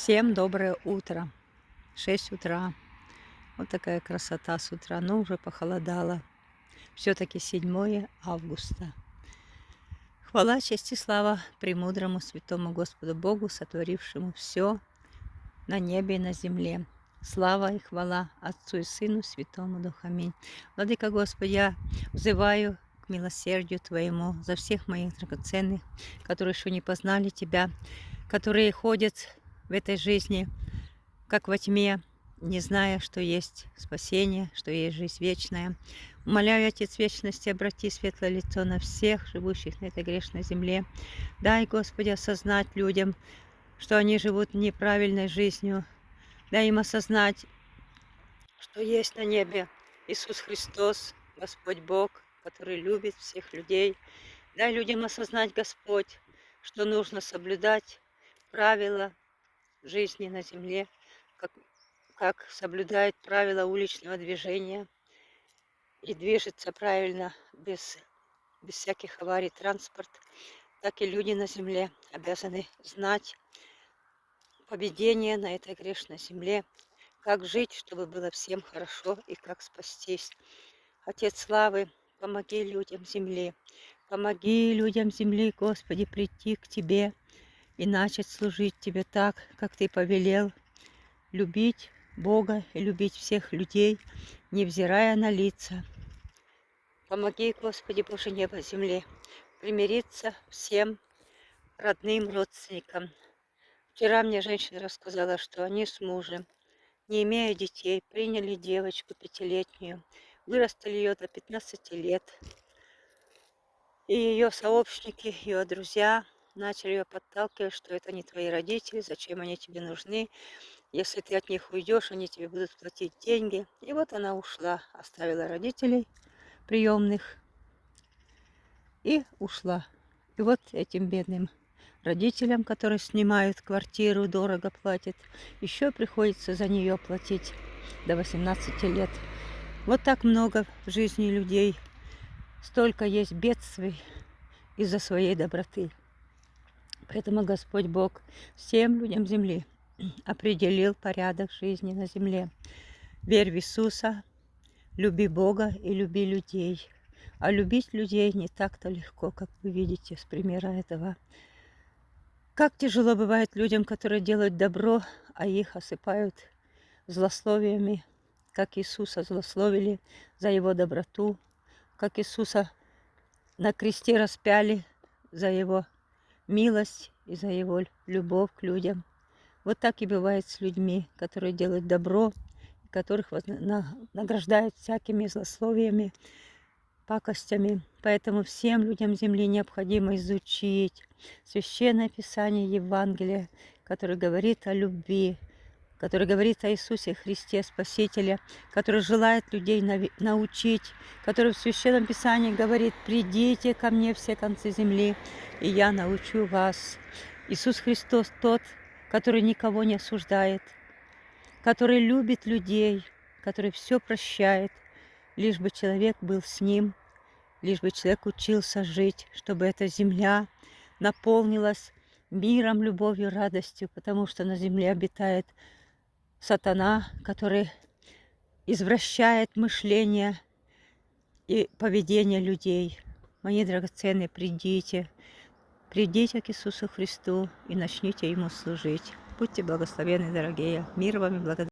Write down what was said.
Всем доброе утро. 6 утра. Вот такая красота с утра, но уже похолодало. Все-таки 7 августа. Хвала, честь и слава премудрому святому Господу Богу, сотворившему все на небе и на земле. Слава и хвала Отцу и Сыну, Святому Духу. Аминь. Владыка Господь, я взываю к милосердию Твоему за всех моих драгоценных, которые еще не познали Тебя, которые ходят в этой жизни как во тьме, не зная, что есть спасение, что есть жизнь вечная. Умоляю, Отец Вечности, обрати светлое лицо на всех живущих на этой грешной земле. Дай, Господи, осознать людям, что они живут неправильной жизнью. Дай им осознать, что есть на небе Иисус Христос, Господь Бог, который любит всех людей. Дай людям осознать, Господь, что нужно соблюдать правила жизни на земле, как соблюдает правила уличного движения и движется правильно, без всяких аварий транспорт, так и люди на земле обязаны знать поведение на этой грешной земле, как жить, чтобы было всем хорошо и как спастись. Отец славы, помоги людям земли, помоги людям земли, Господи, прийти к Тебе и начать служить Тебе так, как Ты повелел, любить Бога и любить всех людей, невзирая на лица. Помоги, Господи Боже, небо земле, примириться всем родным родственникам. Вчера мне женщина рассказала, что они с мужем, не имея детей, приняли девочку 5-летнюю, вырастили ее до 15 лет. И ее сообщники, ее друзья начали ее подталкивать, что это не твои родители, зачем они тебе нужны. Если ты от них уйдешь, они тебе будут платить деньги. И вот она ушла, оставила родителей приемных и ушла. И вот этим бедным родителям, которые снимают квартиру, дорого платят, еще приходится за нее платить до 18 лет. Вот так много в жизни людей, столько есть бедствий из-за своей доброты. Поэтому Господь Бог всем людям земли определил порядок жизни на земле. Верь в Иисуса, люби Бога и люби людей. А любить людей не так-то легко, как вы видите с примера этого. Как тяжело бывает людям, которые делают добро, а их осыпают злословиями, как Иисуса злословили за Его доброту, как Иисуса на кресте распяли за Его милость и за Его любовь к людям. Вот так и бывает с людьми, которые делают добро, которых награждают всякими злословиями, пакостями. Поэтому всем людям земли необходимо изучить Священное Писание Евангелия, которое говорит о любви, который говорит о Иисусе Христе, Спасителе, который желает людей научить, который в Священном Писании говорит: «Придите ко мне все концы земли, и я научу вас». Иисус Христос тот, который никого не осуждает, который любит людей, который все прощает, лишь бы человек был с Ним, лишь бы человек учился жить, чтобы эта земля наполнилась миром, любовью, радостью, потому что на земле обитает сатана, который извращает мышление и поведение людей. Мои драгоценные, придите к Иисусу Христу и начните Ему служить. Будьте благословенны, дорогие. Мир вам и благодать.